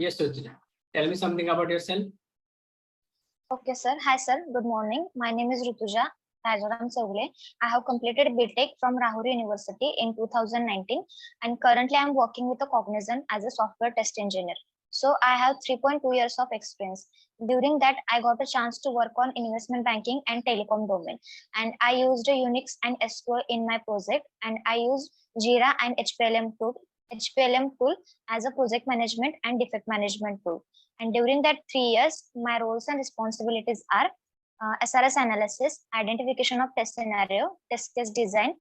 Yes, Rutuja. Tell me something about yourself. Okay, sir. Hi, sir. Good morning. My name is Rutuja Rajaram Savule. I have completed BTech from Rahuri University in 2019, and currently I am working with a Cognizant as a software test engineer. So I have 3.2 years of experience. During that, I got a chance to work on investment banking and telecom domain, and I used a Unix and SQL in my project, and I used Jira and HPLM tool as a project management and defect management tool. And during that 3 years, my roles and responsibilities are SRS analysis, identification of test scenario, test case design,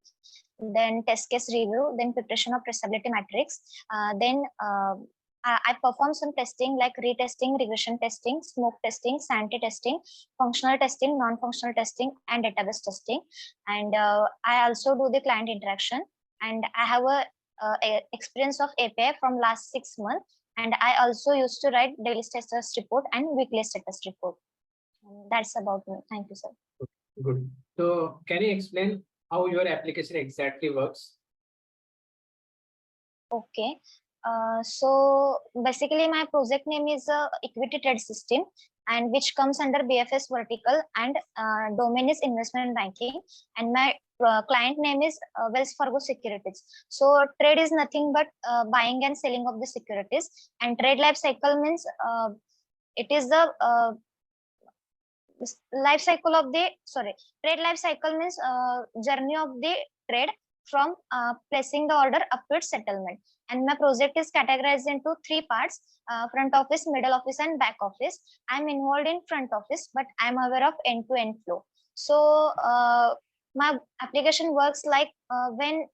then test case review, then preparation of traceability matrix. I perform some testing like retesting, regression testing, smoke testing, sanity testing, functional testing, non-functional testing, and database testing. And I also do the client interaction. And I have a experience of API from last 6 months. And I also used to write daily status report and weekly status report. That's about me. Thank you, sir. Good. So can you explain how your application exactly works? Okay. So basically my project name is equity trade system, and which comes under BFS vertical, and domain is investment banking, and my client name is Wells Fargo Securities. So trade is nothing but buying and selling of the securities, and trade life cycle means it is the life cycle of the trade life cycle means journey of the trade from placing the order up to its settlement. And my project is categorized into three parts: front office, middle office, and back office. I'm involved in front office, but I'm aware of end-to-end flow. So my application works like when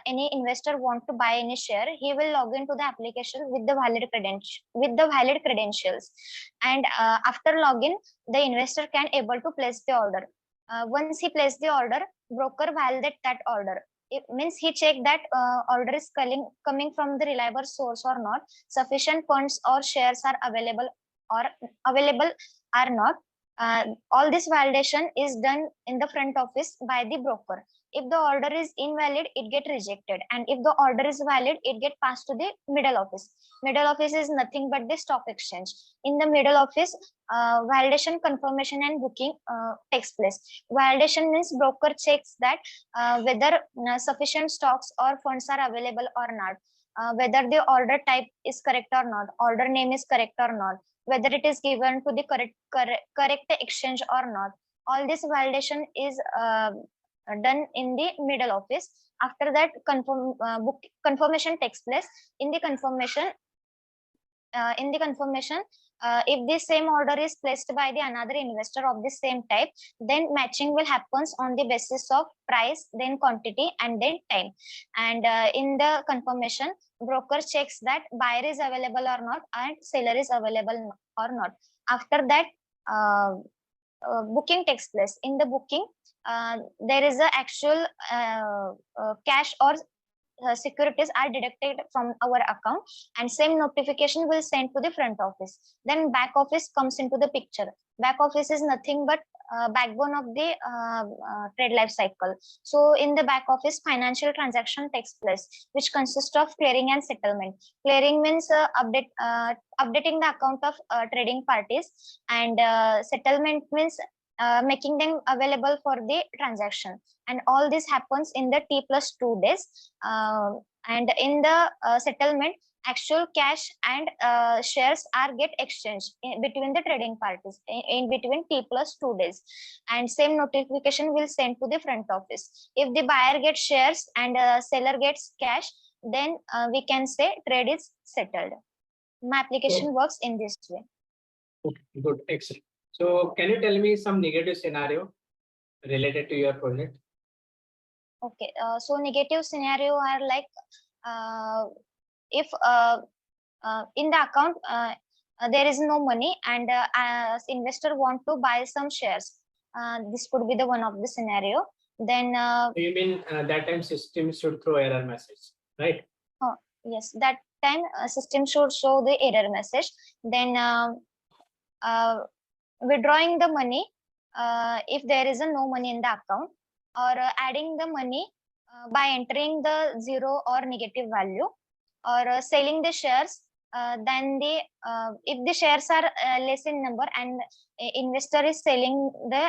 any investor want to buy any share, he will log into the application with the valid credentials, and after login, the investor can able to place the order. Once he place the order, broker validate that order. It means he check that order is coming from the reliable source or not, sufficient funds or shares are available or not. All this validation is done in the front office by the broker. If the order is invalid, it get rejected, and if the order is valid, it get passed to the middle office. Middle office is nothing but the stock exchange. In the middle office, validation, confirmation, and booking takes place. Validation means broker checks that whether sufficient stocks or funds are available or not, whether the order type is correct or not, order name is correct or not, whether it is given to the correct exchange or not. All this validation is done in the middle office. After that, confirmation takes place. In the confirmation, if the same order is placed by the another investor of the same type, then matching will happens on the basis of price, then quantity, and then time. And in the confirmation, broker checks that buyer is available or not, and seller is available or not. After that, booking takes place. In the booking, there is a actual cash or securities are deducted from our account, and same notification will send to the front office. Then back office comes into the picture. Back office is nothing but backbone of the trade life cycle. So in the back office, financial transaction takes place, which consists of clearing and settlement. Clearing means updating the account of trading parties, and settlement means making them available for the transaction. And all this happens in the T+2 days. And in the settlement, actual cash and shares are get exchanged between the trading parties in between T+2 days. And same notification will send to the front office. If the buyer gets shares and seller gets cash, then we can say trade is settled. My application works in this way. Okay, good, excellent. So can you tell me some negative scenario related to your project? Okay, so negative scenario are like if in the account there is no money, and as investor want to buy some shares, this could be the one of the scenario. Then you mean that time system should throw error message, right? Yes, that time system should show the error message. Then withdrawing the money, if there is no money in the account, or adding the money by entering the zero or negative value, or selling the shares then the if the shares are less in number and investor is selling the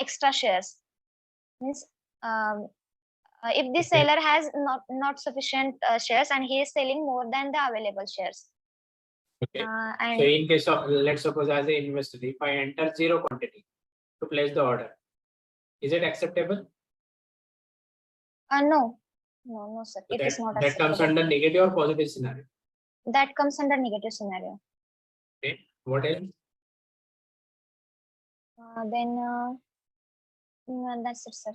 extra shares, means if the Okay. seller has not sufficient shares and he is selling more than the available shares. Okay. So And in case of, let's suppose as an investor, if I enter zero quantity to place the order, is it acceptable? no, sir, So it is not that comes acceptable. under negative or positive scenario. That comes under negative scenario. Okay. What else? Then that's it, sir.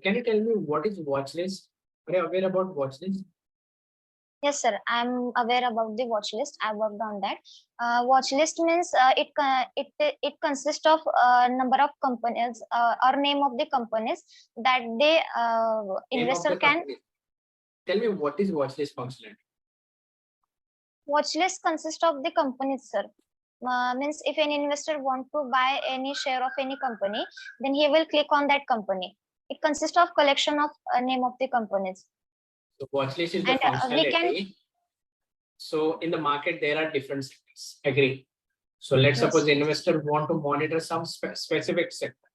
Can you tell me what is watch list? Are you aware about watch list? Yes, sir. I'm aware about the watch list. I worked on that. Watch list means it consists of number of companies or name of the companies that the Name of investor the can. company. Tell me what is watch list functionality? Watch list consists of the companies, sir. Means if an investor want to buy any share of any company, then he will click on that company. It consists of collection of name of the companies. So watch list is the And we can. functionality. So in the market, there are different sectors. Agree. So let's Yes. suppose the investor want to monitor some specific sector.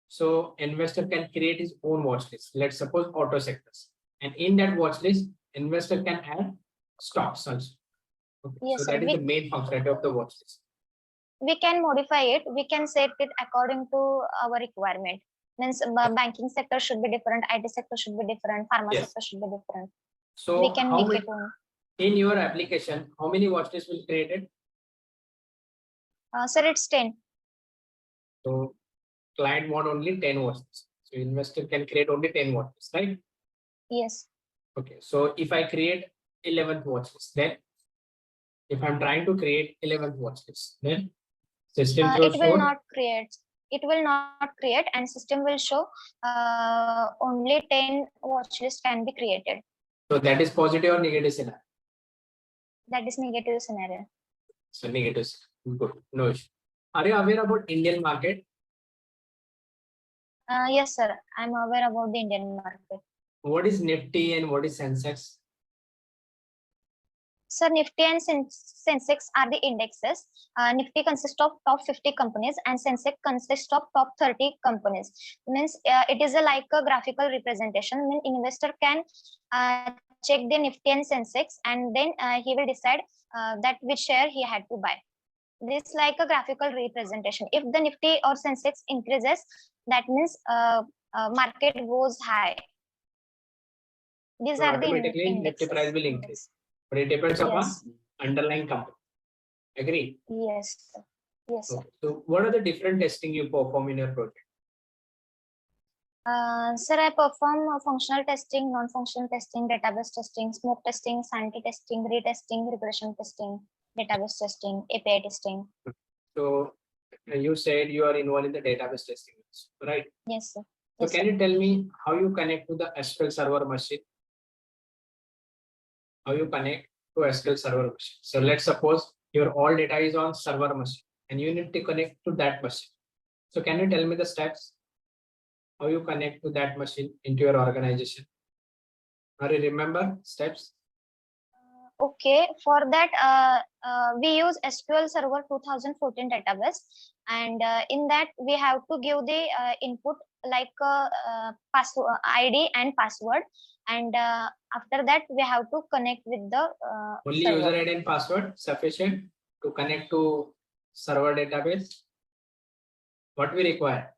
So investor can create his own watch list. Let's suppose auto sectors. And in that watch list, investor can add stocks also. Okay. Yes, So sir. that is the main functionality of the watch list. We can modify it. We can set it according to our requirement. Means banking sector should be different, IT sector should be different, pharma Yes. sector should be different. So We can how make many, it on. in your application, how many watch lists will be created? Sir, it's 10. So client want only 10 watch lists. So investor can create only 10 watch lists, right? Yes. Okay. So if I create 11th watch list, then if I'm trying to create 11th watch list, then system It throws will for not create. It will not create, and system will show only 10 watch list can be created. so that is positive or negative scenario. That is negative scenario. So negative. Good. No issue. Are you aware about Indian market? Yes, sir. I'm aware about the Indian market. What is Nifty and what is Sensex? So Nifty and Sensex are the indexes. Nifty consists of top 50 companies and Sensex consists of top 30 companies. Means it is like a graphical representation. Means investor can check the Nifty and Sensex and then he will decide that which share he had to buy. This is like a graphical representation. If the Nifty or Sensex increases, that means market goes high. These So are the automatically Nifty indexes. price will increase, but it depends upon Yes. underlying company. Agree? Yes. Sir. Yes, sir. Okay. So what are the different testing you perform in your project? Sir, I perform functional testing, non-functional testing, database testing, smoke testing, sanity testing, retesting, regression testing, database testing, API testing. So you said you are involved in the database testing, right? Yes, sir. So Yes, can sir. you tell me how you connect to the SQL server machine? How you connect to SQL server machine? So let's suppose your all data is on server machine and you need to connect to that machine. So can you tell me the steps? How you connect to that machine into your organization? Or you remember steps? Okay, for that, we use SQL Server 2014 database, and in that we have to give the input like password, ID and password, and after that we have to connect with the Only server. user ID and password sufficient to connect to server database. What we require?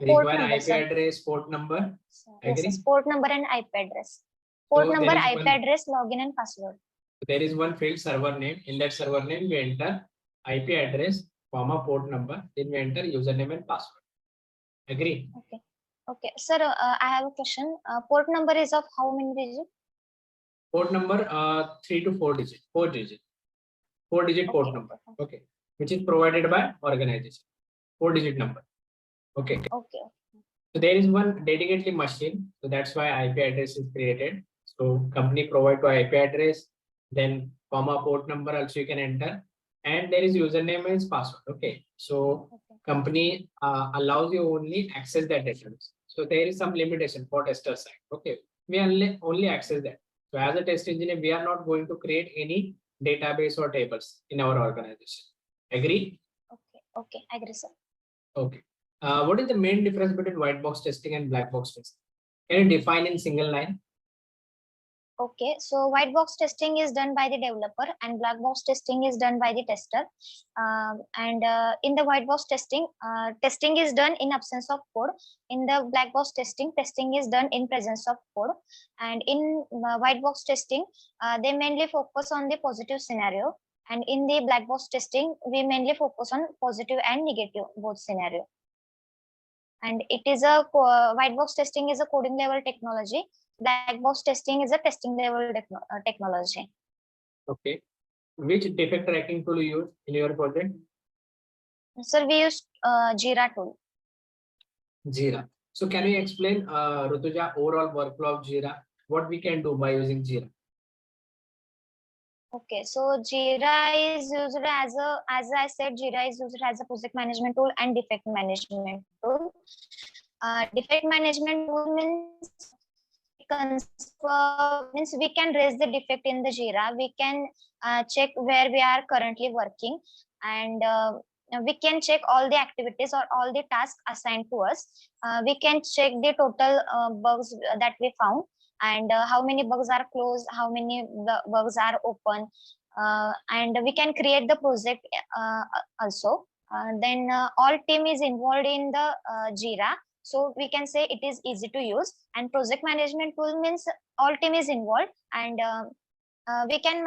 We Port require number, IP sir. address, port number. Yes, Agree? yes, port number and IP address. Port So number, there is IP address, login and password. there is one field server name. In that server name, we enter IP address, comma port number. Then we enter username and password. Agree? Okay. Okay, sir. I have a question. Port number is of how many digits? Port number 3 to 4 digit, 4 digit, 4 digit port Okay, number. okay. Okay, which is provided by organization. 4 digit number. Okay. Okay. So there is one dedicated machine. So that's why IP address is created. So company provide to IP address, then comma port number also you can enter, and there is username and password. Okay. So Okay. company allows you only access that database. So there is some limitation for tester side. Okay. We only access that. So as a test engineer, we are not going to create any database or tables in our organization. Agree? Okay, agree, sir. Okay. What is the main difference between white box testing and black box testing? Can you define in single line? Okay, so white box testing is done by the developer and black box testing is done by the tester. In the white box testing, testing is done in absence of code. In the black box testing, testing is done in presence of code. And in white box testing, they mainly focus on the positive scenario. And in the black box testing, we mainly focus on positive and negative both scenario. And it is a white box testing is a coding level technology. Black box testing is a testing level technology. Okay. Which defect tracking tool you use in your project? Sir, we use Jira tool. Jira. So can you explain, Rutuja, overall workflow of Jira? What we can do by using Jira? Okay, so Jira is used as I said, Jira is used as a project management tool and defect management tool. Defect management tool means we can raise the defect in the Jira. We can check where we are currently working, and we can check all the activities or all the tasks assigned to us. We can check the total bugs that we found, and how many bugs are closed, how many bugs are open, and we can create the project also. Then all team is involved in the Jira, so we can say it is easy to use. And project management tool means all team is involved, and we can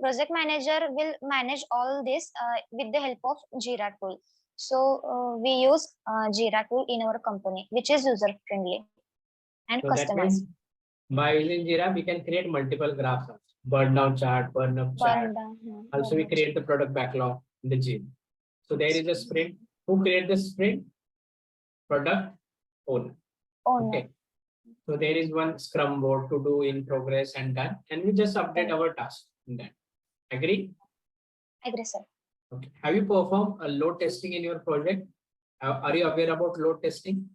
project manager will manage all this with the help of Jira tool. So we use Jira tool in our company, which is user friendly and So that means customized. by using Jira, we can create multiple graphs, burn down chart, burn up chart. Also, we create the product backlog in the Jira. So there is a sprint. Who create the sprint? Product owner. Okay. So there is one Scrum board to do in progress and done, and we just update our task in that. Agree? Agree, sir. Okay. Have you performed a load testing in your project? Are you aware about load testing?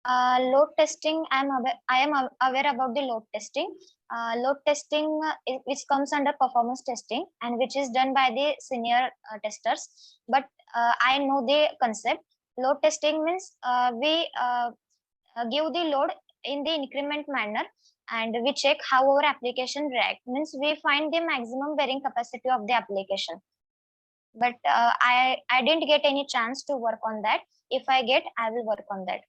Load testing, I am aware about the load testing. Load testing which comes under performance testing and which is done by the senior testers. But I know the concept. Load testing means we give the load in the increment manner, and we check how our application react. Means we find the maximum bearing capacity of the application. But I didn't get any chance to work on that. If I get, I will work on that.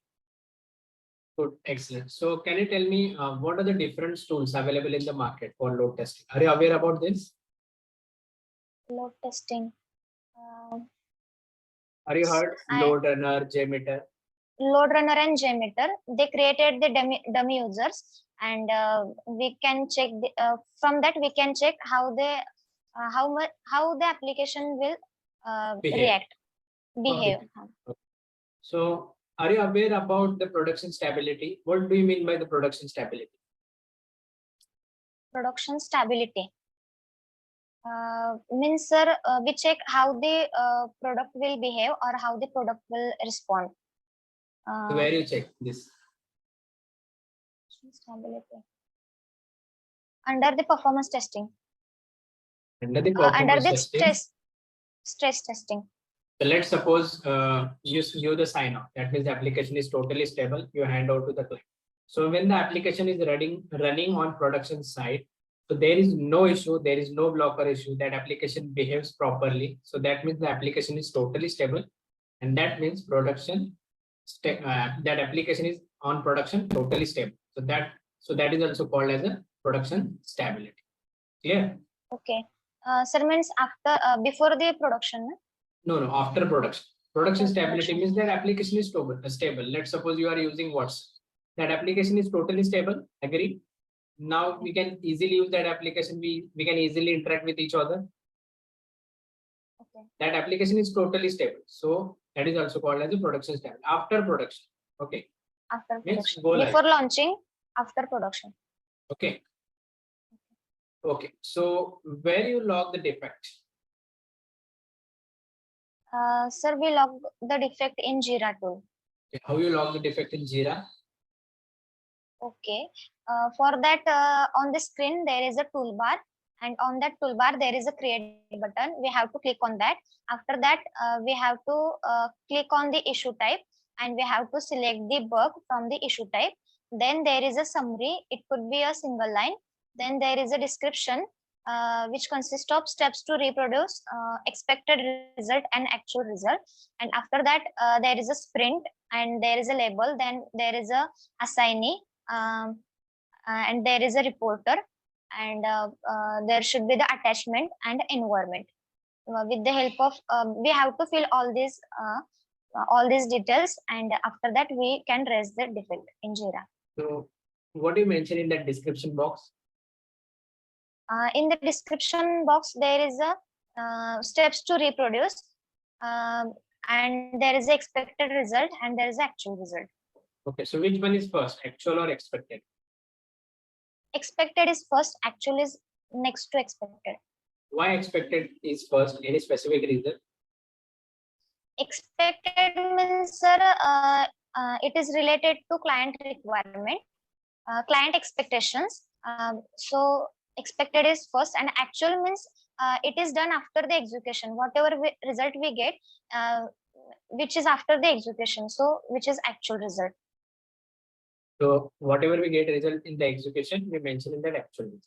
Good, excellent. So can you tell me what are the different tools available in the market for load testing? Are you aware about this? Load testing. Are you heard load runner, JMeter? Load runner and JMeter, they created the dummy users, and we can check from that we can check how the application will behave. Okay. So are you aware about the production stability? What do you mean by the production stability? Production stability means, sir, we check how the product will behave or how the product will respond. So where you check this? Stability. Under the performance testing. Under the performance testing. Stress testing. So let's suppose you the sign off. That means the application is totally stable. You hand out to the client. So when the application is running on production side, so there is no issue, there is no blocker issue. That application behaves properly. So that means the application is totally stable, and that means production. That application is on production totally stable. So that is also called as a production stability. Clear? Okay. Sir, means after before the production. No, after production. Production stability means that application is stable. Let's suppose you are using WhatsApp. That application is totally stable. Agree? Now we can easily use that application. We can easily interact with each other. Okay. That application is totally stable. So that is also called as a production stable. After production. Okay. After production. Before launching, after production. Okay. Okay. So where you log the defect? Sir, we log the defect in Jira tool. Okay. How you log the defect in Jira? Okay. For that, on the screen there is a toolbar, and on that toolbar there is a create button. We have to click on that. After that, we have to click on the issue type, and we have to select the bug from the issue type. Then there is a summary. It could be a single line. Then there is a description, which consists of steps to reproduce expected result and actual result. And after that, there is a sprint, and there is a label. Then there is a assignee, um, and there is a reporter, and there should be the attachment and environment. With the help of, we have to fill all these details, and after that we can raise the defect in Jira. So what do you mention in that description box? In the description box there is a steps to reproduce, and there is a expected result, and there is actual result. Okay, so which one is first, actual or expected? Expected is first, actual is next to expected. Why expected is first? Any specific reason? Expected means, sir, it is related to client requirement, client expectations. So expected is first, and actual means it is done after the execution. Whatever result we get, which is after the execution, so which is actual result. So whatever we get result in the execution, we mention in that actual result.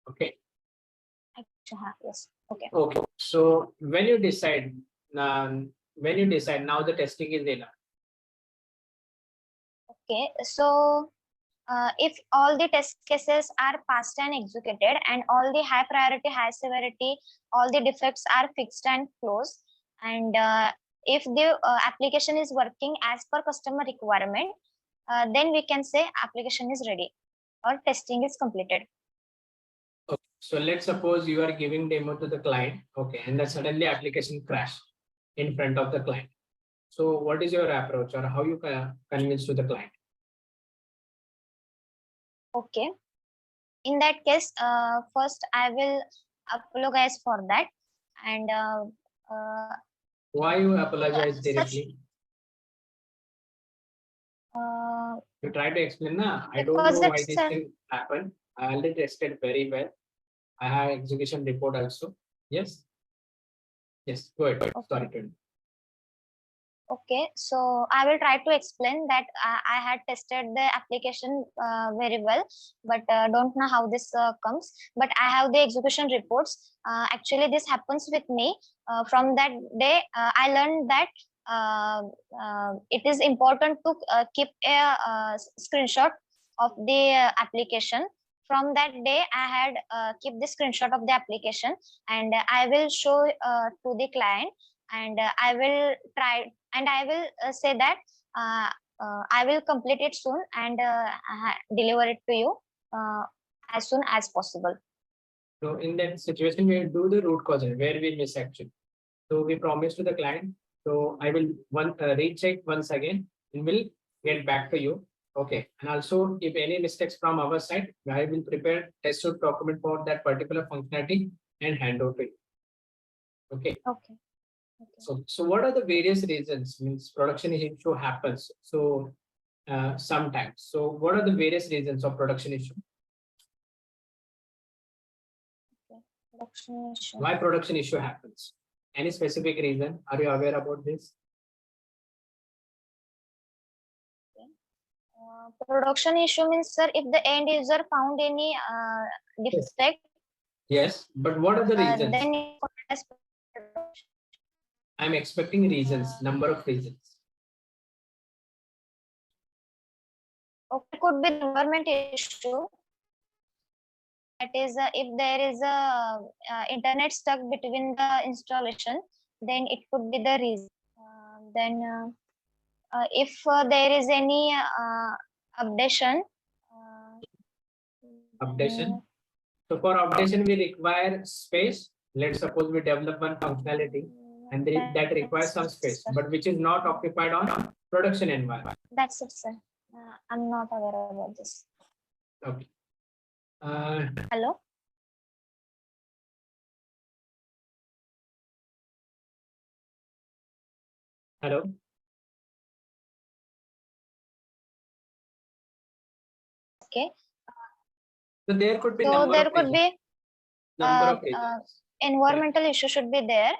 Okay. Yes. Okay. Okay. So when you decide now the testing is enough. Okay. So if all the test cases are passed and executed, and all the high priority, high severity, all the defects are fixed and closed, and if the application is working as per customer requirement, then we can say application is ready or testing is completed. Okay. So let's suppose you are giving demo to the client, okay, and then suddenly application crash in front of the client. So what is your approach, or how you convince to the client? Okay. In that case, first I will apologize for that, and Why you apologize such directly? You try to explain, na? I don't because know why it's this thing happened. I already tested very well. I have execution report also. Yes. Yes. Go ahead. okay. Sorry to. Okay, so I will try to explain that I had tested the application very well, but don't know how this comes. But I have the execution reports. Actually, this happens with me. From that day, I learned that it is important to keep a screenshot of the application. From that day, I had keep the screenshot of the application, and I will show to the client, and I will try, and I will say that I will complete it soon, and deliver it to you as soon as possible. So in that situation, we do the root cause where we miss actually. So we promise to the client. So I will recheck once again and will get back to you. Okay. And also, if any mistakes from our side, I will prepare test suite document for that particular functionality and hand over to you. Okay. Okay. So what are the various reasons? Means production issue happens. So sometimes. So what are the various reasons of production issue? Production issue. Why production issue happens? Any specific reason? Are you aware about this? Production issue means, sir, if the end user found any defect. Yes, but what are the reasons? Then I'm expecting reasons, number of reasons. Okay, could be environment issue. That is, if there is a internet stuck between the installation, then it could be the reason. Then if there is any updation. Updation. So for updation, we require space. Let's suppose we develop one functionality and that requires some space, but which is not occupied on production environment. That's it, sir. I'm not aware about this. Okay. Hello? Hello. Okay. So there could be So number there of could reasons. be Number of reasons. environmental issue should be there.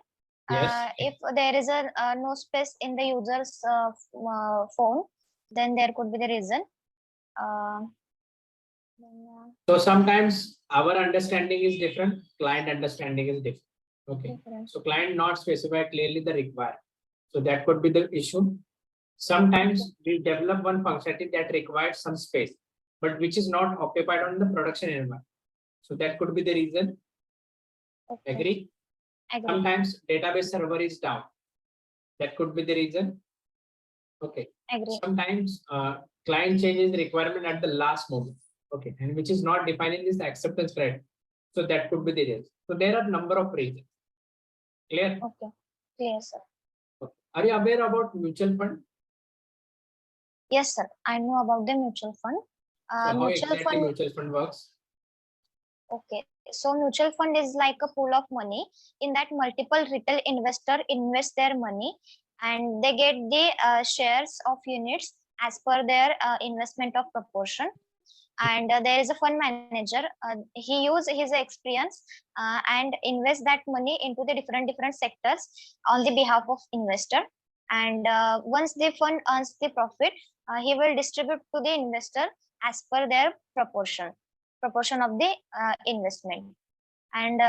Yes. If there is a no space in the user's phone, then there could be the reason. So sometimes our understanding is different, client understanding is different. Okay. Different. So client not specify clearly the require. So that could be the issue. Sometimes we develop one functionality that requires some space, but which is not occupied on the production environment. So that could be the reason. Okay. Agree? Agree. Sometimes database server is down. That could be the reason. Okay. Agree. Sometimes client changes the requirement at the last moment. Okay. And which is not defined in this acceptance thread. So that could be the reason. So there are number of reasons. Clear? Okay. Clear, sir. Okay. Are you aware about mutual fund? Yes, sir. I know about the mutual fund. So how Mutual exactly fund. mutual fund works? Okay. So mutual fund is like a pool of money in that multiple retail investor invest their money and they get the shares of units as per their investment of proportion. And there is a fund manager. He use his experience and invest that money into the different sectors on the behalf of investor. And once the fund earns the profit, he will distribute to the investor as per their proportion of the investment. And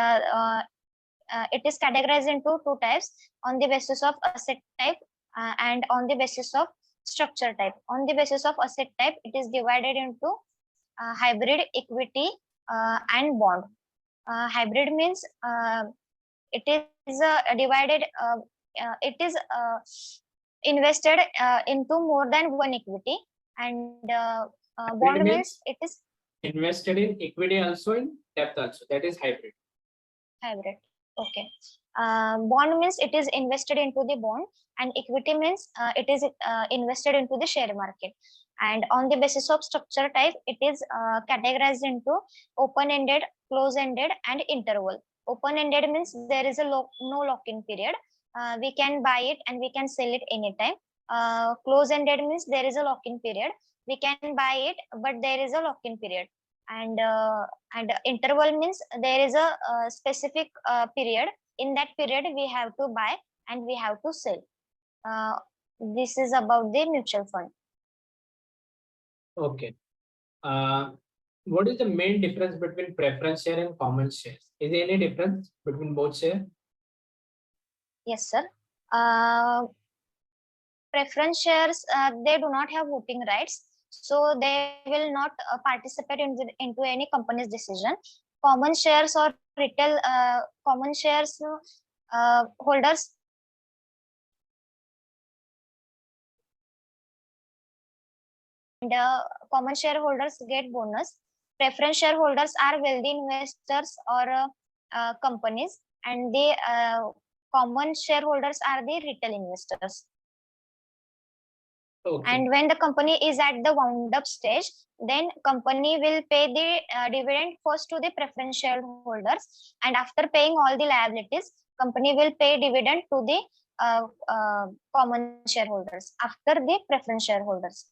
it is categorized into two types on the basis of asset type and on the basis of structure type. On the basis of asset type, it is divided into hybrid, equity, and bond. Hybrid means it is divided. It is invested into more than one equity, and bond means it is invested in equity also in debt also. That is hybrid. Hybrid. Okay. Bond means it is invested into the bond, and equity means it is invested into the share market. And on the basis of structure type, it is categorized into open-ended, close-ended, and interval. Open-ended means there is a no lock-in period. We can buy it and we can sell it anytime. Close-ended means there is a lock-in period. We can buy it, but there is a lock-in period. And interval means there is a specific period. In that period, we have to buy and we have to sell. This is about the mutual fund. Okay. What is the main difference between preference share and common shares? Is there any difference between both shares? Yes, sir. Preference shares, they do not have voting rights, so they will not participate into any company's decision. Common shares or retail common shares holders and common shareholders get bonus. Preference shareholders are wealthy investors or companies, and the common shareholders are the retail investors. Okay. And when the company is at the wound up stage, then company will pay the dividend first to the preference shareholders, and after paying all the liabilities, company will pay dividend to the common shareholders after the preference shareholders.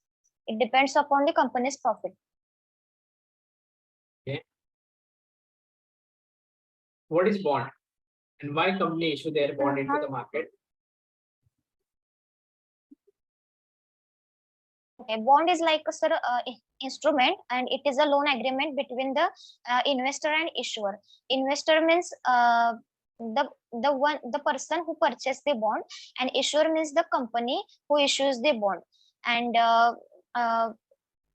It depends upon the company's profit. Okay. What is bond and why company issue their bond into the market? Okay, bond is like a sort of instrument, and it is a loan agreement between the investor and issuer. Investor means the person who purchased the bond, and issuer means the company who issues the bond. And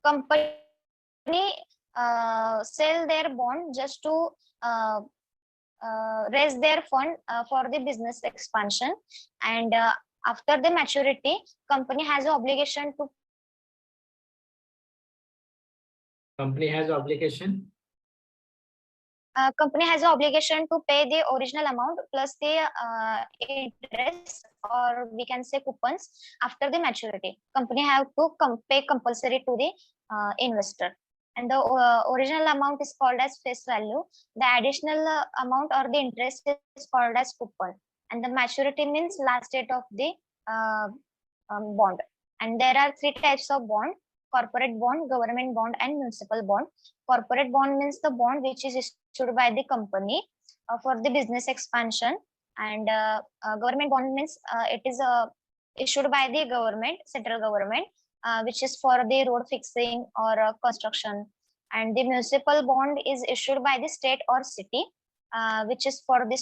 company sell their bond just to raise their fund for the business expansion. And after the maturity, company has an obligation to Company has obligation to pay the original amount plus the interest, or we can say coupons, after the maturity. Company have to pay compulsory to the investor, and the original amount is called as face value. The additional amount or the interest is called as coupon, and the maturity means last date of the bond. And there are three types of bond: corporate bond, government bond, and municipal bond. Corporate bond means the bond which is issued by the company for the business expansion, and government bond means it is issued by the government, central government, which is for the road fixing or construction. And the municipal bond is issued by the state or city, which is for the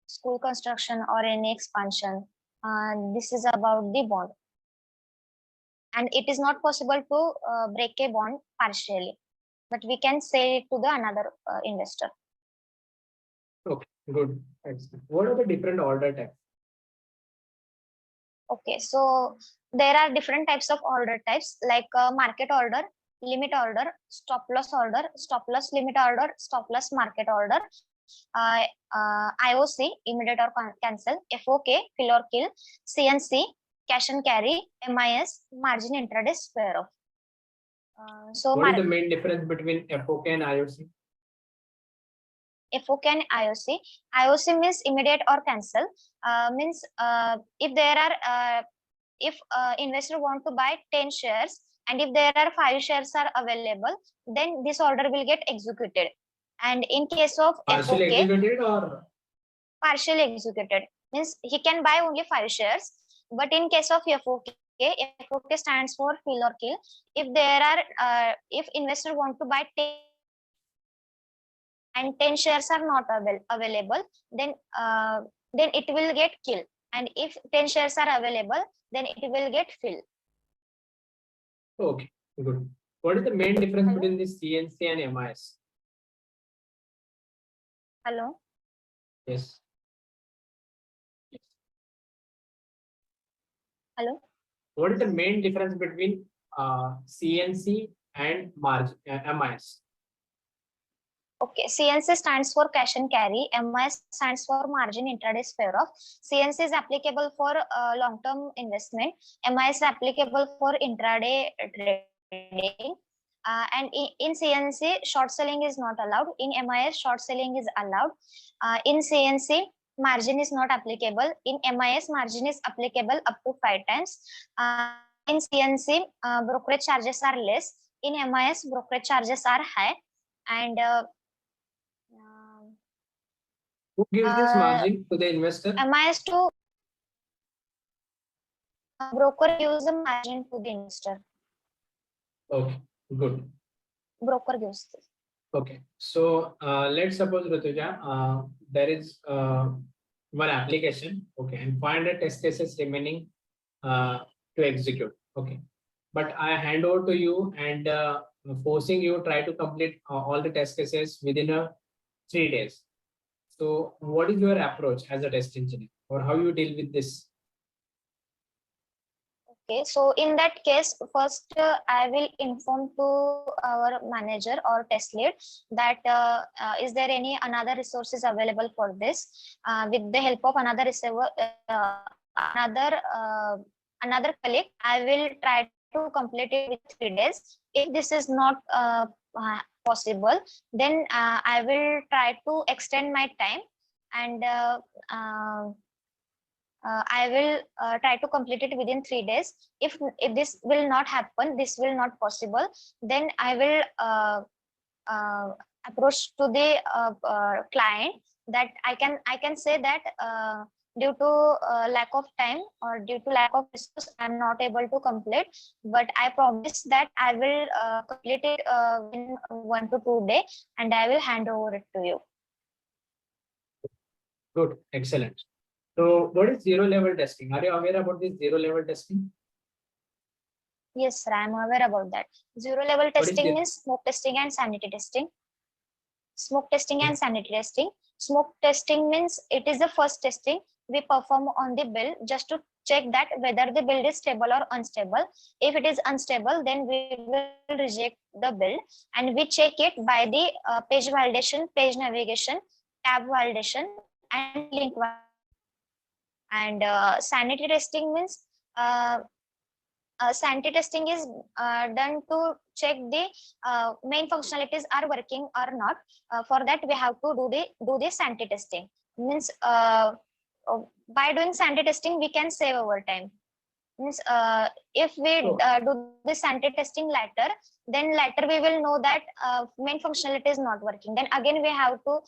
school construction or any expansion. This is about the bond. And it is not possible to break a bond partially, but we can sell it to the another investor. Okay, good. Excellent. What are the different order types? Okay, so there are different types of order types like market order, limit order, stop loss limit order, stop loss market order, IOC, immediate or cancel, FOK, fill or kill, CNC, cash and carry, MIS, margin intraday, square off. What is the main difference between FOK and IOC? FOK and IOC. IOC means immediate or cancel. Means if there are if investor want to buy 10 shares and if there are 5 shares are available, then this order will get executed. And in case of partially FOK, executed or partially executed means he can buy only 5 shares. But in case of FOK, FOK stands for fill or kill. If there are if investor want to buy 10 and 10 shares are not available, then it will get killed. And if 10 shares are available, then it will get filled. okay, good. What is the main difference between the CNC and MIS? Hello. Yes. Hello. What is the main difference between CNC and MIS? Okay, CNC stands for cash and carry. MIS stands for margin intraday square off. CNC is applicable for long-term investment. MIS is applicable for intraday trading. And in CNC, short selling is not allowed. In MIS, short selling is allowed. In CNC, margin is not applicable. In MIS, margin is applicable up to 5 times. In CNC, brokerage charges are less. In MIS, brokerage charges are high. And who gives this margin to the investor? MIS to broker gives the margin to the investor. Okay, good. Broker gives this. Okay, so let's suppose Rituja, there is one application, okay, and 500 test cases remaining to execute, okay, but I hand over to you and forcing you try to complete all the test cases within 3 days. So what is your approach as a test engineer, or how you deal with this? Okay, so in that case, first I will inform to our manager or test lead that is there any another resources available for this. With the help of another receiver, another colleague, I will try to complete it with 3 days. If this is not possible, then I will try to extend my time, and I will try to complete it within 3 days. If this will not happen, this will not possible, then I will approach to the client that I can say that due to lack of time or due to lack of resource, I'm not able to complete, but I promise that I will complete it in 1 to 2 days, and I will hand over it to you. Good, excellent. So what is zero level testing? Are you aware about this zero level testing? Yes, sir, I'm aware about that. Zero level testing means smoke testing and sanity testing. Smoke testing and sanity testing. Smoke testing means it is the first testing we perform on the build just to check that whether the build is stable or unstable. If it is unstable, then we will reject the build, and we check it by the page validation, page navigation, tab validation, and link validation. And sanity testing means sanity testing is done to check the main functionalities are working or not. For that, we have to do the sanity testing. Means by doing sanity testing, we can save our time. Means if we So- do this anti-testing later, then later we will know that main functionality is not working. Then again we have to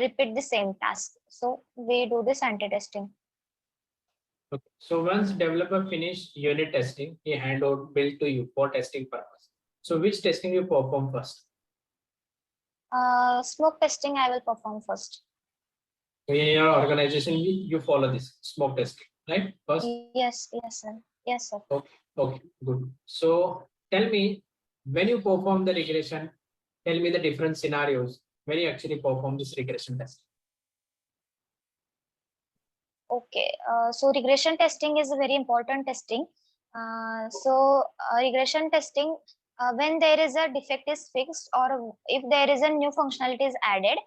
repeat the same task. So we do this anti-testing. Okay. So once developer finish unit testing, he hand out build to you for testing purpose. So which testing you perform first? Smoke testing I will perform first. So in your organization, you follow this smoke testing, right? First. Yes, yes, sir. Yes, sir. Okay, good. So tell me, when you perform the regression, tell me the different scenarios when you actually perform this regression test. Okay, so regression testing is a very important testing. Regression testing, when there is a defect is fixed or if there is a new functionality is added,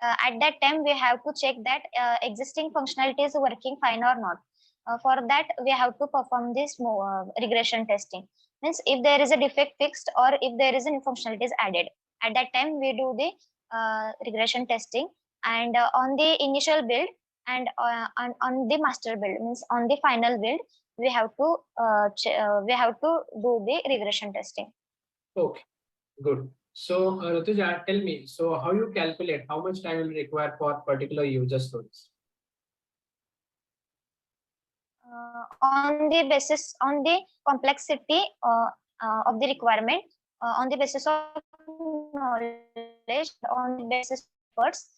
at that time we have to check that existing functionality is working fine or not. For that, we have to perform this regression testing. Means if there is a defect fixed or if there is a new functionality is added, at that time we do the regression testing. And on the initial build, and on the master build, means on the final build, we have to do the regression testing. Okay, good. So Rutuja, tell me, so how you calculate how much time will require for particular user stories? On the basis on the complexity of the requirement, on the basis of knowledge, on the basis of efforts,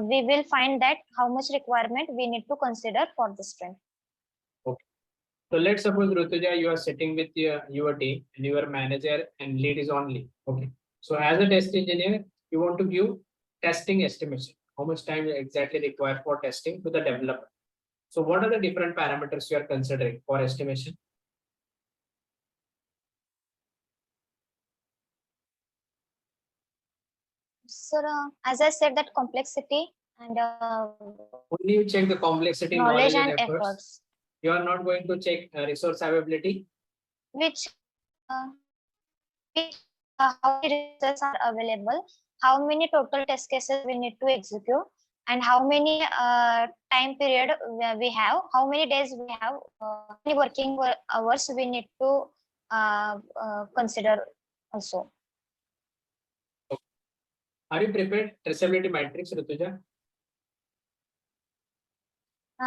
we will find that how much requirement we need to consider for the sprint. Okay. So let's suppose Rutuja, you are sitting with your team and your manager and lead is on leave. Okay. So as a test engineer, you want to give testing estimation. How much time you exactly require for testing to the developer? So what are the different parameters you are considering for estimation? So as I said, that complexity and Only you check the complexity, knowledge knowledge, and and efforts. efforts, You are not going to check resource availability. which uh, how many resources are available, how many total test cases we need to execute, and how many time period we have, how many days we have, how many working hours we need to consider also. Are you prepared traceability matrix, Rutuja?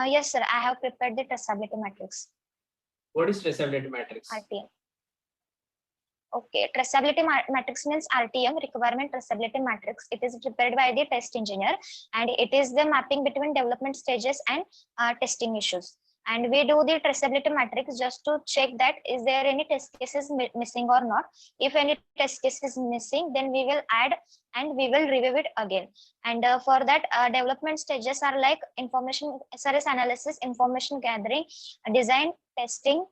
Yes, sir. I have prepared the traceability matrix. What is traceability matrix? RTM. Okay, traceability matrix means RTM, requirement traceability matrix. It is prepared by the test engineer, and it is the mapping between development stages and testing issues. And we do the traceability matrix just to check that is there any test cases missing or not. If any test case is missing, then we will add and we will review it again. And for that, development stages are like information SRS analysis, information gathering, design, testing,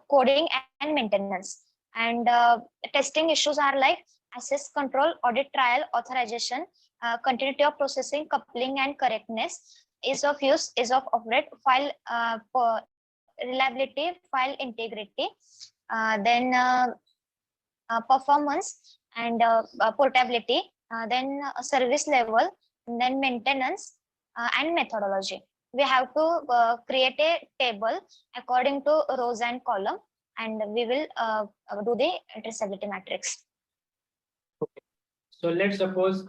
coding, and maintenance. And testing issues are like access control, audit trial, authorization, continuity of processing, coupling and correctness, ease of use, ease of operate, file reliability, file integrity, then performance and portability, then service level, and then maintenance and methodology. We have to create a table according to rows and column, and we will do the traceability matrix. Okay. So let's suppose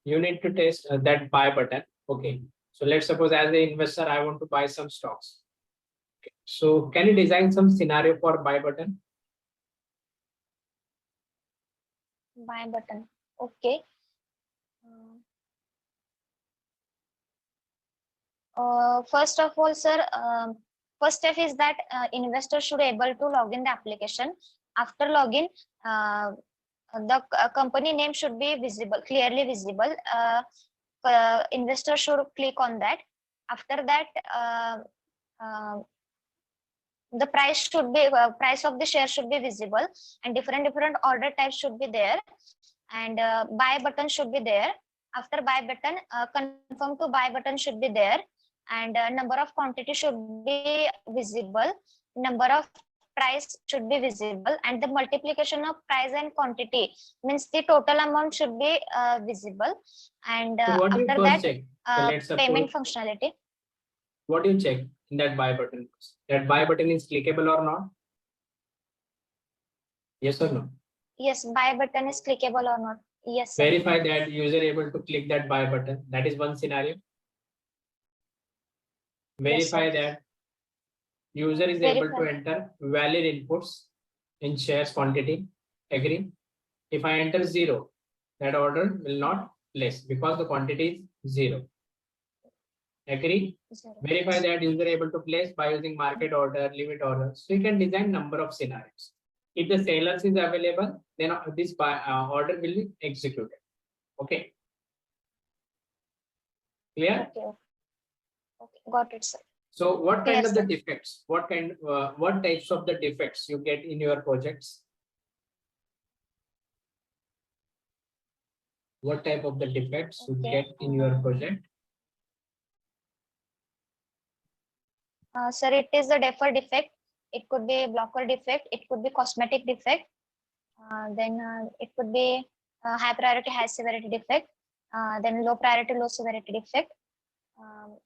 you need to test that buy button. Okay. So let's suppose as an investor, I want to buy some stocks. Okay. So can you design some scenario for buy button? Buy button. Okay. First of all, sir, first step is that investor should able to log in the application. After login, the company name should be visible, clearly visible. Investor should click on that. After that, the price should be price of the share should be visible, and different order types should be there, and buy button should be there. After buy button, confirm to buy button should be there, and number of quantity should be visible, number of price should be visible, and the multiplication of price and quantity means the total amount should be visible. And So what do you after first that, check? So let's payment suppose functionality. What do you check in that buy button? That buy button is clickable or not? Yes or no? Yes, buy button is clickable or not. Yes, sir. Verify that user able to click that buy button. That is one scenario. Verify that user is able to enter valid inputs in shares quantity. Agree. If I enter 0, that order will not place because the quantity is 0. Agree. Verify that user able to place by using market order, limit order. So you can design number of scenarios. If the sellers is available, then this order will be executed. Okay. Clear? Okay, got it, sir. So what kind Yes, of the sir. defects? What types of the defects you get in your projects? What type of the defects you Okay. get in your project? Sir, it is a defer defect. It could be a blocker defect. It could be cosmetic defect. Then it could be high priority, high severity defect. Then low priority, low severity defect.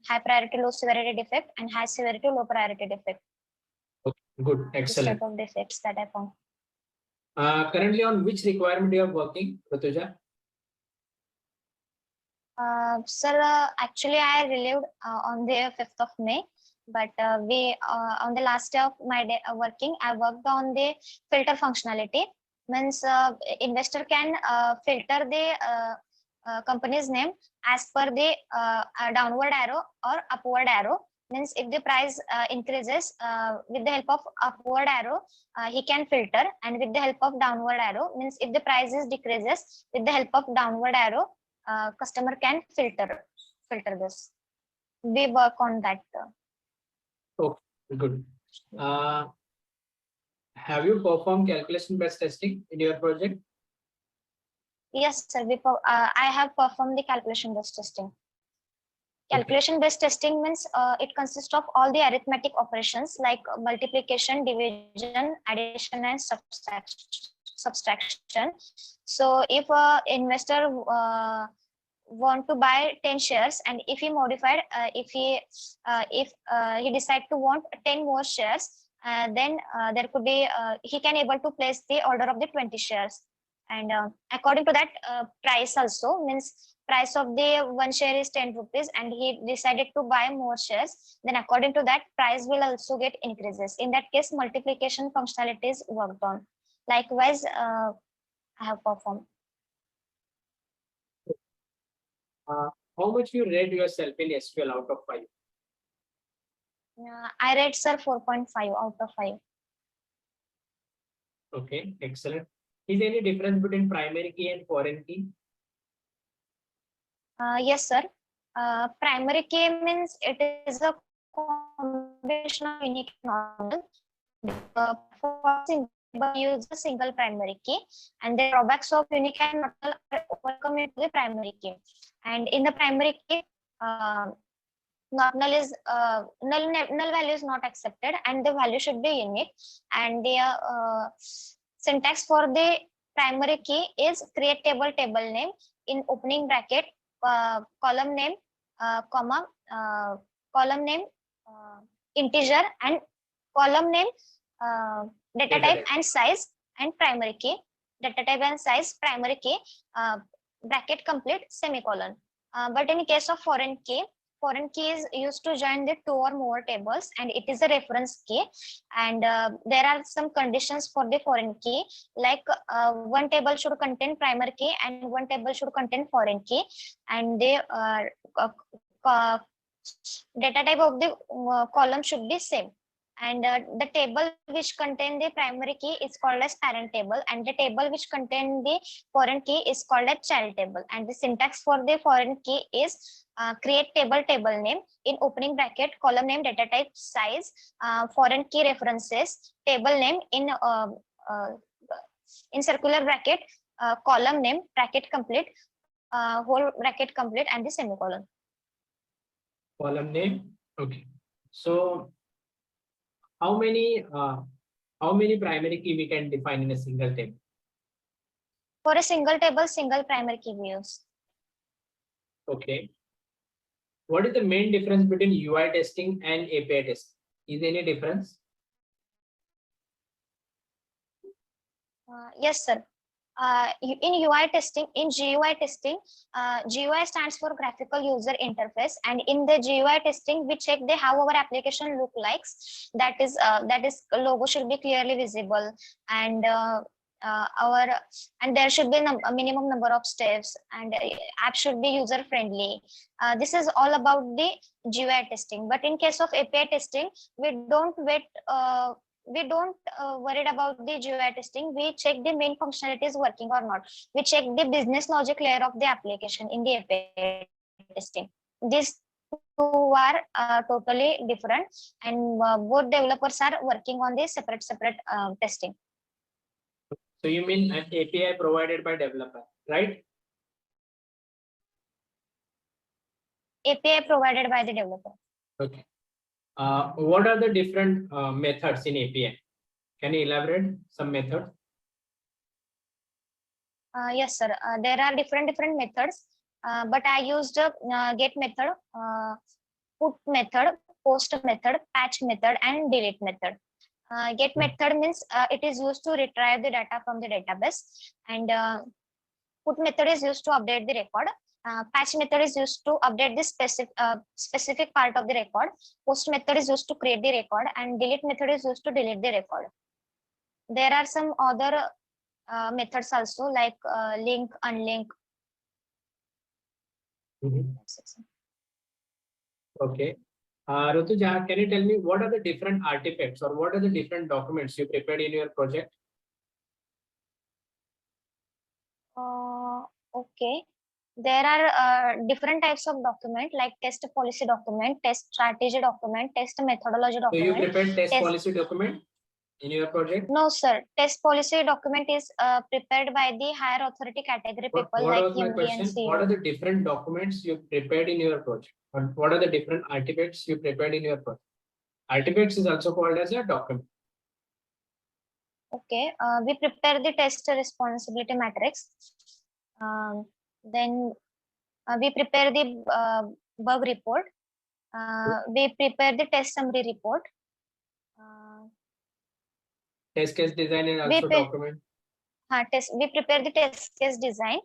High priority, low severity defect, and high severity, low priority defect. Okay, good, excellent. This type of defects that I found. Currently, on which requirement you are working, Rituja? Sir, actually, I relieved on the 5th of May, but we on the last day of my day working, I worked on the filter functionality. Means investor can filter the company's name as per the downward arrow or upward arrow. Means if the price increases with the help of upward arrow, he can filter, and with the help of downward arrow, means if the price is decreases with the help of downward arrow, customer can filter this. We work on that. Okay, good. Have you performed calculation based testing in your project? Yes, sir. I have performed the calculation based testing. Calculation based testing means it consists of all the arithmetic operations like multiplication, division, addition, and subtraction. So if a investor want to buy 10 shares, and if he modified, if he decide to want 10 more shares, then there could be he can able to place the order of the 20 shares, and according to that price also, means price of the one share is 10 rupees, and he decided to buy more shares, then according to that price will also get increases. In that case, multiplication functionality is worked on. Likewise, I have performed. How much you rate yourself in SQL out of 5? I rate, sir, 4.5 out of 5. Okay, excellent. Is there any difference between primary key and foreign key? Yes, sir. Primary key means it is a combination of unique normal. For use a single primary key, and the drawbacks of unique and normal are overcome into the primary key. And in the primary key, null is null value is not accepted, and the value should be unique. And the syntax for the primary key is create table name in opening bracket, column name, comma, column name, integer, and column name, data type and size, and primary key, data type and size, primary key, bracket complete, semicolon. But in case of foreign key is used to join the 2 or more tables, and it is a reference key. And there are some conditions for the foreign key, like one table should contain primary key and one table should contain foreign key, and the data type of the column should be same. And the table which contain the primary key is called as parent table, and the table which contain the foreign key is called as child table. And the syntax for the foreign key is create table name in opening bracket, column name, data type, size, foreign key references, table name in circular bracket, column name, bracket complete, whole bracket complete, and the semicolon. Column name. Okay. So how many primary key we can define in a single table? For a single table, single primary key we use. Okay. what is the main difference between UI testing and API testing? Is there any difference? Yes, sir. In UI testing, in GUI testing, GUI stands for graphical user interface, and in the GUI testing, we check the how our application look likes. That is logo should be clearly visible, and and there should be a minimum number of steps, and app should be user friendly. This is all about the GUI testing. But in case of API testing, we don't wait. We don't worried about the GUI testing. We check the main functionality is working or not. We check the business logic layer of the application in the API testing. These two are totally different, and both developers are working on the separate testing. So you mean an API provided by developer, right? API provided by the developer. Okay. What are the different methods in API? Can you elaborate some methods? Yes, sir. There are different methods, but I used a get method, put method, post method, patch method, and delete method. Get method means it is used to retrieve the data from the database, and put method is used to update the record. Patch method is used to update the specific part of the record. Post method is used to create the record, and delete method is used to delete the record. There are some other methods also, like link, unlink. Okay. Rutuja, can you tell me what are the different artifacts or what are the different documents you prepared in your project? Okay. There are different types of document, like test policy document, test strategy document, test methodology document. So you prepared test policy document in your project? No, sir. Test policy document is prepared by the higher authority category people like MD and CEO. What are the different documents you prepared in your project? And what are the different artifacts you prepared in your project? Artifacts is also called as a document. Okay. We prepare the test responsibility matrix. Then we prepare the bug report. We prepare the test summary report. Test case design and also document. We prepare the test case design,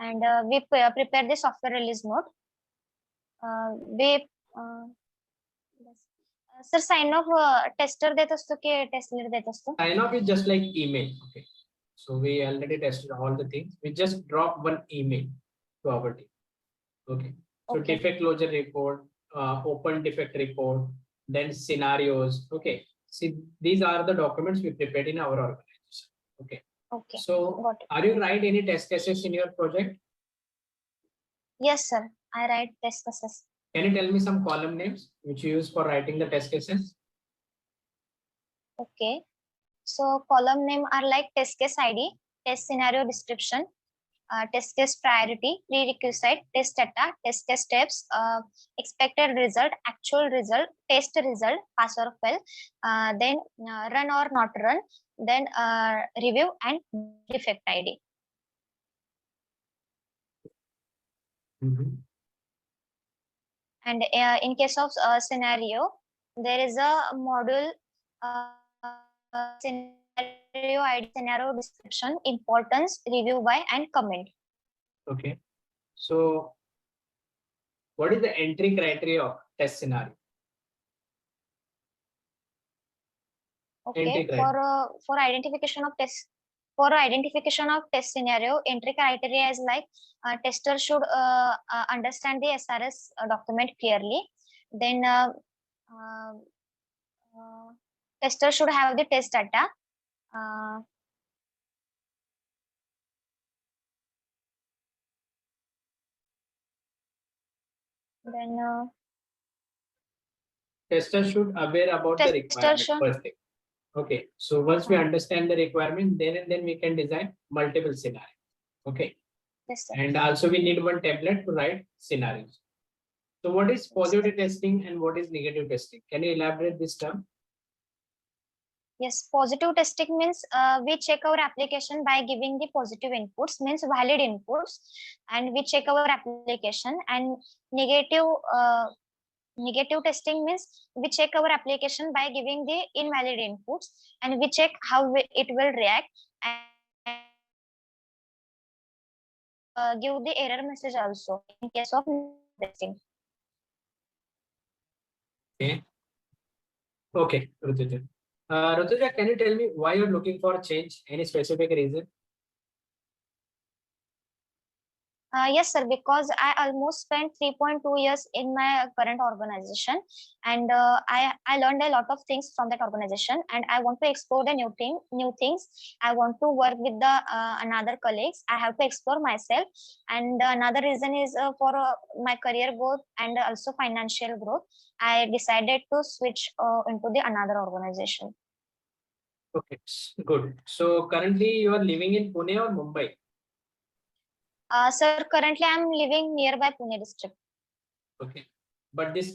and we prepare the software release note. Sir, sign off tester देत असतो की test lead देत असतो? Sign off is just like email. Okay. So we already tested all the things. We just drop one email to our team. Okay. So defect closure report, open defect report, then scenarios. Okay. See, these are the documents we prepared in our organization. Okay. Okay. So are you write any test cases in your project? Yes, sir. I write test cases. Can you tell me some column names which you use for writing the test cases? Okay. So column name are like test case ID, test scenario description, test case priority, prerequisite, test data, test case steps, expected result, actual result, test result, pass or fail, then run or not run, then review and defect ID. And in case of scenario, there is a module scenario ID, scenario description, importance, review by, and comment. Okay. So what is the entry criteria of test scenario? Okay. For identification of test. For identification of test scenario, entry criteria is like tester should understand the SRS document clearly. Then tester should have the test data. Then tester should aware about the requirement first thing. Okay, so once we understand the requirement, then we can design multiple scenarios. Okay. Yes, sir. And also we need one template to write scenarios. So what is positive testing and what is negative testing? Can you elaborate this term? Yes, positive testing means we check our application by giving the positive inputs, means valid inputs, and we check our application. And negative negative testing means we check our application by giving the invalid inputs, and we check how it will react, and give the error message also in case of testing. Okay. Okay, Rutuja. Rutuja, can you tell me why you're looking for a change? Any specific reason? Yes, sir, because I almost spent 3.2 years in my current organization, and I learned a lot of things from that organization, and I want to explore the new things. I want to work with the another colleagues. I have to explore myself, and another reason is for my career growth and also financial growth. I decided to switch into the another organization. Okay, good. So currently you are living in Pune or Mumbai? Sir, currently I'm living nearby Pune district. Okay. But this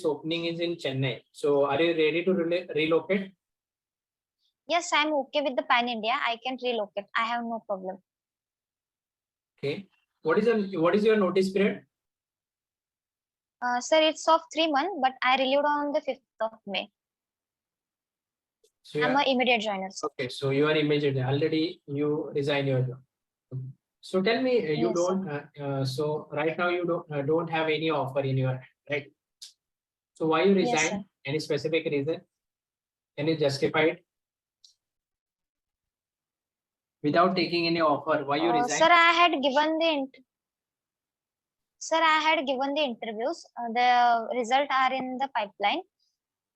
opening is in Chennai. So are you ready to relocate? Yes, I'm okay with the Pan India. I can relocate. I have no problem. Okay. What is your notice period? Sir, it's of 3 months, but I relieved on the 5th of May. So you I'm are, an immediate joiner, sir. okay. So you are immediately already you resign your job. Okay. So tell me, you Yes, sir. don't. So right now you don't have any offer in your hand, right? So why you Yes, sir. resign? Any specific reason? Can you justify it? Without taking any offer, why you resign? Sir, I had given the interviews. The result are in the pipeline.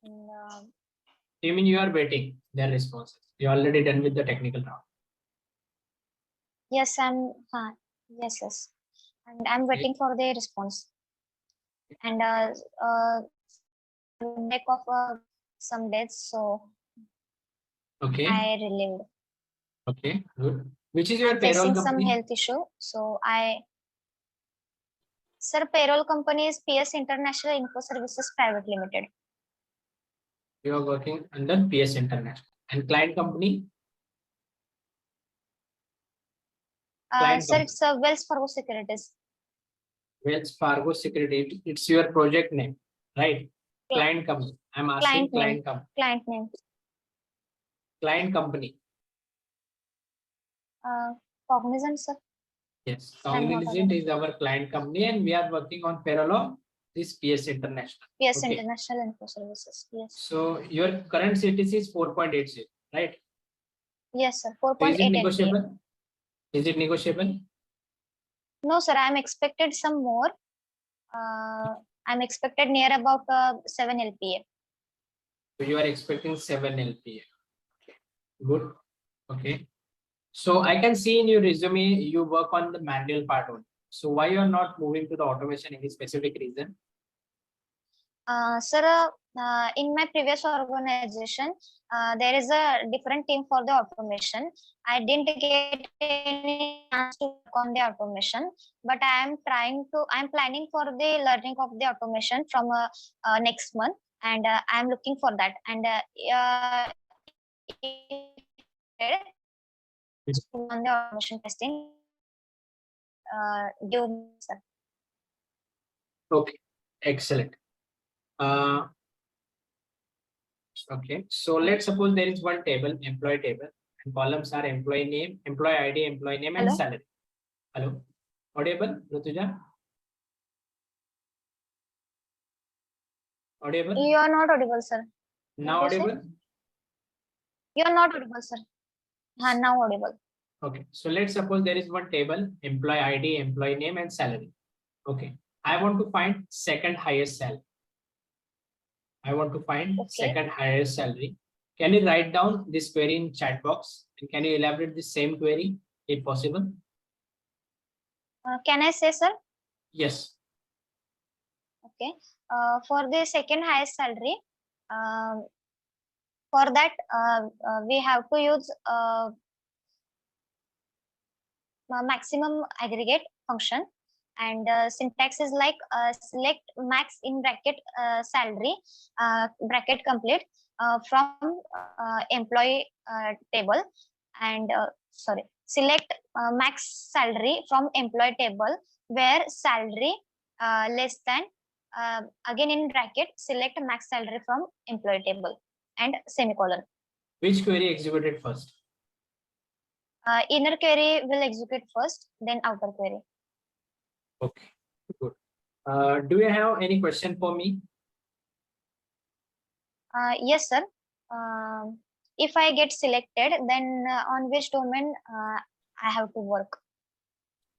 And, You mean you are waiting their responses? You already done with the technical round. yes, yes, and I'm Okay. waiting for the response. And back of some dates, so Okay. I relieved. Okay. Good. Which is your I'm payroll facing some company? health issue, so Sir, payroll company is PS International Info Services Private Limited. You are working under PS International. And client company? Client Sir, company. it's Wells Fargo Securities. Wells Fargo Security. It's your project name, right? Client company. I'm asking Client name. client company. Client name. Client company. Cognizant, sir. Yes. I'm not Cognizant aware. is our client company and we are working on payroll of this PS International. PS Okay. International Info Services. Yes. So your current CTC is 4.80, right? Yes, sir. So is it 4.8 LPA. negotiable? Is it negotiable? No, sir. I'm expected some more. I'm expected near about 7 LPA. So you are expecting 7 LPA. Okay. Good. Okay. So I can see in your resume you work on the manual part only. So why you are not moving to the automation? Any specific reason? Sir, in my previous organization, there is a different team for the automation. I didn't get any chance to work on the automation, but I'm planning for the learning of the automation from next month, and I'm looking for that. And on the automation testing, give me, sir. Okay. Excellent. Okay. So let's suppose there is one table, employee table, and columns are employee name, employee ID, employee name, and Hello. salary. Hello. Audible, Rutuja? Audible? You are not audible, sir. Now What you say? audible? You are not audible, sir. Now audible. Okay. So let's suppose there is one table, employee ID, employee name, and salary. Okay. I want to find second highest salary. I want to find Okay. second highest salary. Can you write down this query in chat box? And can you elaborate the same query if possible? Can I say, sir? Yes. Okay. For the second highest salary, um, for that we have to use maximum aggregate function. And syntax is like select max in bracket salary bracket complete from employee table, and sorry, select max salary from employee table where salary less than again in bracket select max salary from employee table and semicolon. Which query executed first? Inner query will execute first, then outer query. Okay, good. Do you have any question for me? Yes, sir. If I get selected, then on which domain I have to work?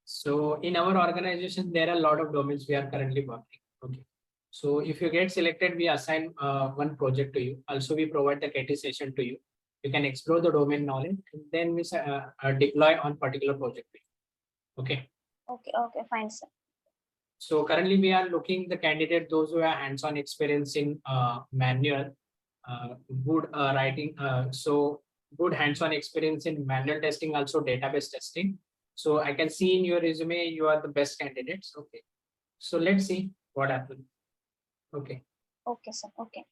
So in our organization, there are a lot of domains we are currently working. Okay. So if you get selected, we assign one project to you. Also, we provide the KT session to you. You can explore the domain knowledge and then we deploy on particular project. Okay. Okay, fine, sir. So currently we are looking the candidate, those who have hands-on experience in manual, good writing. So good hands-on experience in manual testing, also database testing. So I can see in your resume, you are the best candidates. Okay. So let's see what happens. Okay. Okay, sir. Okay.